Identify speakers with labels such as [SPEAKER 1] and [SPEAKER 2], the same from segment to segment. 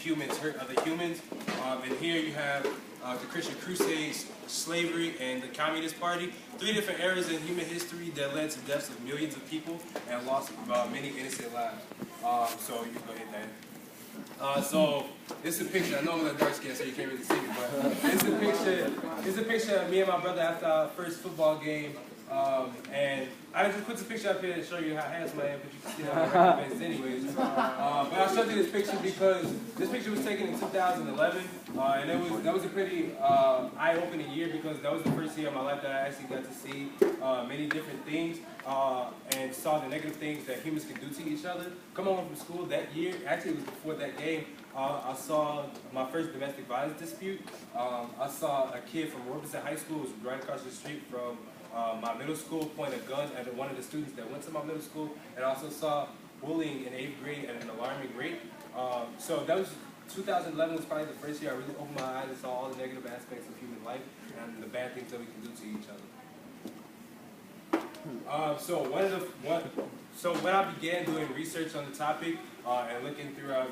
[SPEAKER 1] humans hurt other humans. And here you have the Christian Crusades, slavery, and the Communist Party. 3 different eras in human history that led to deaths of millions of people and loss of many innocent lives. So you can go ahead, Dan. So this is a picture. I know I'm a dark skin, so you can't really see me, but this is a picture. This is a picture of me and my brother after our first football game. And I just put this picture up here to show you how handsome I am, but you can see that on my face anyways. But I showed you this picture because this picture was taken in 2011, and that was a pretty eye-opening year because that was the first year of my life that I actually got to see many different things and saw the negative things that humans can do to each other. Coming home from school that year, actually it was before that game, I saw my first domestic violence dispute. I saw a kid from Robeson High School, who was right across the street from my middle school, point a gun at one of the students that went to my middle school, and I also saw bullying in 8th grade at an alarming rate. So that was 2011 was probably the first year I really opened my eyes and saw all the negative aspects of human life and the bad things that we can do to each other. So when I began doing research on the topic and looking throughout,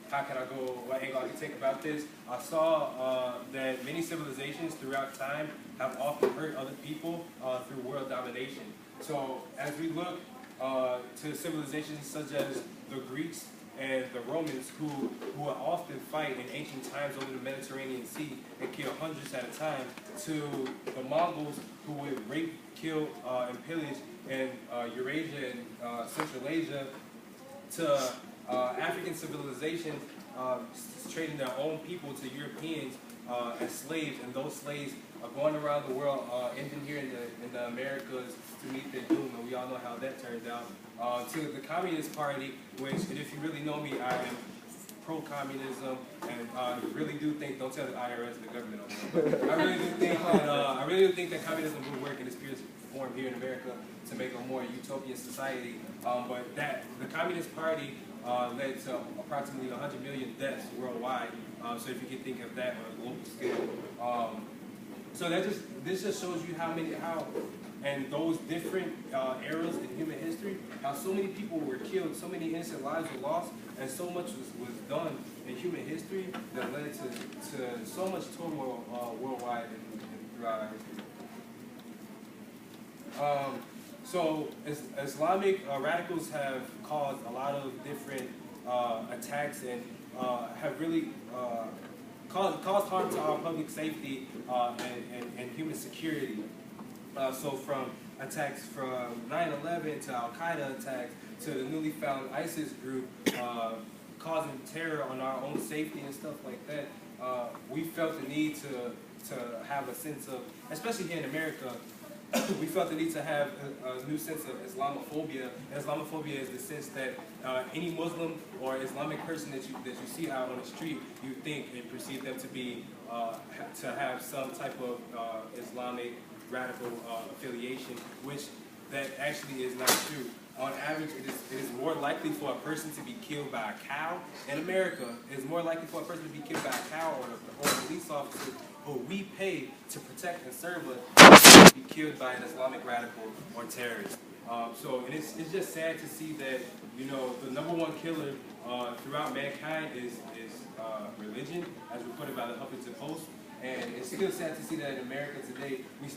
[SPEAKER 1] how can I go, what angle I can take about this, I saw that many civilizations throughout time have often hurt other people through world domination. So as we look to civilizations such as the Greeks and the Romans, who would often fight in ancient times over the Mediterranean Sea and kill hundreds at a time, to the Mongols, who would rape, kill, and pillage in Eurasia and Central Asia, to African civilizations trading their own people to Europeans as slaves, and those slaves are going around the world, ending here in the Americas to meet their doom, and we all know how that turned out. To the Communist Party, which, and if you really know me, I am pro-communism, and I really do think, don't tell the IRS, the government over there, I really do think that communism will work in its purest form here in America to make a more utopian society. But the Communist Party led to approximately 100 million deaths worldwide. So if you can think of that on a global scale. So this just shows you and those different eras in human history, how so many people were killed, so many innocent lives were lost, and so much was done in human history that led to so much turmoil worldwide and throughout our history. So Islamic radicals have caused a lot of different attacks and have really caused harm to our public safety and human security. So from attacks from 9/11 to Al-Qaeda attacks to the newly found ISIS group causing terror on our own safety and stuff like that, we felt the need to have a sense of, especially here in America, we felt the need to have a new sense of Islamophobia. And Islamophobia is the sense that any Muslim or Islamic person that you see out on the street, you think and perceive them to be to have some type of Islamic radical affiliation, which that actually is not true. On average, it is more likely for a person to be killed by a cow. In America, it is more likely for a person to be killed by a cow or a police officer who we pay to protect and serve us to be killed by an Islamic radical or terrorist. And it's just sad to see that, the number one killer throughout mankind is religion, as reported by the Huffington Post. And it's still sad to see that in America today, we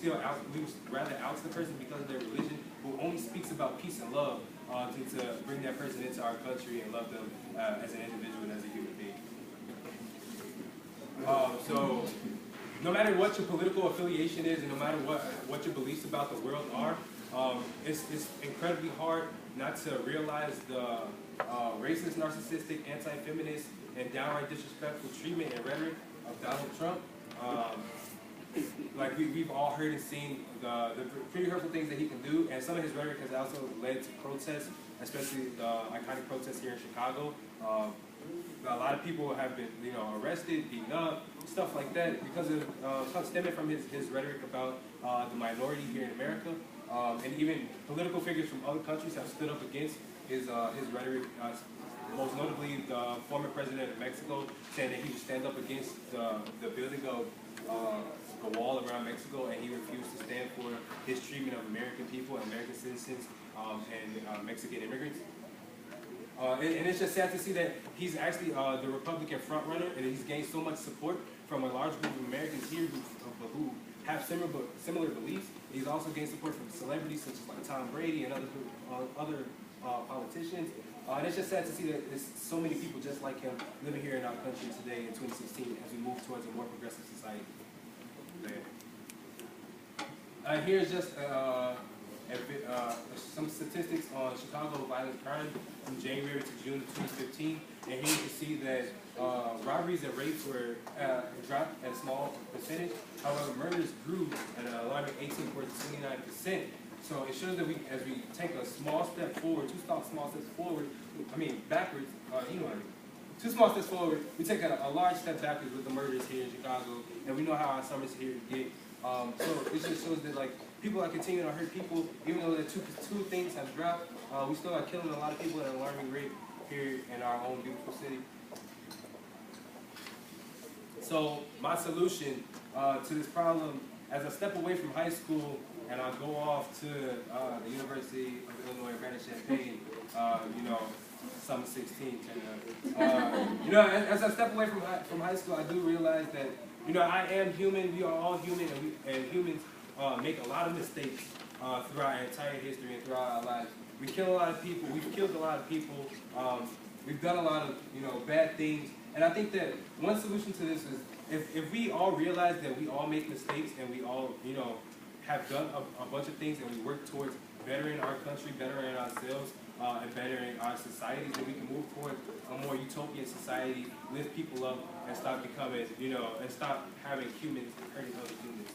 [SPEAKER 1] rather oust the person because of their religion, who only speaks about peace and love to bring that person into our country and love them as an individual and as a human being. So no matter what your political affiliation is, and no matter what your beliefs about the world are, it's incredibly hard not to realize the racist, narcissistic, anti-feminist, and downright disrespectful treatment and rhetoric of Donald Trump. Like we've all heard and seen the pretty hurtful things that he can do, and some of his rhetoric has also led to protests, especially the iconic protests here in Chicago. A lot of people have been, arrested, beaten up, stuff like that, because of stemming from his rhetoric about the minority here in America, and even political figures from other countries have stood up against his rhetoric. Most notably, the former president of Mexico saying that he would stand up against the building of the wall around Mexico, and he refused to stand for his treatment of American people, American citizens, and Mexican immigrants. And it's just sad to see that he's actually the Republican frontrunner, and he's gained so much support from a large group of Americans here who have similar beliefs. He's also gained support from celebrities such as like Tom Brady and other politicians. And it's just sad to see that there's so many people just like him living here in our country today in 2016 as we move towards a more progressive society. Here's just some statistics on Chicago violent crime from January to June of 2015. And here you can see that robberies and rapes were dropped at a small percentage. However, murders grew at an alarming 29%. So it shows that as we take a small step forward, small steps forward, backwards, two small steps forward, we take a large step backwards with the murders here in Chicago, and we know how our summers here get. So it just shows that like people are continuing to hurt people, even though the two things have dropped. We still are killing a lot of people at an alarming rate here in our own beautiful city. So my solution to this problem, as I step away from high school and I go off to the University of Illinois, Urbana-Champaign, summer 16, as I step away from high school, I do realize that I am human. We are all human, and humans make a lot of mistakes throughout our entire history and throughout our lives. We kill a lot of people. We've killed a lot of people. We've done a lot of bad things. And I think that one solution to this is if we all realize that we all make mistakes and we all have done a bunch of things and we work towards bettering our country, bettering ourselves, and bettering our societies, then we can move toward a more utopian society, lift people up, and stop becoming, and stop having humans hurting other humans.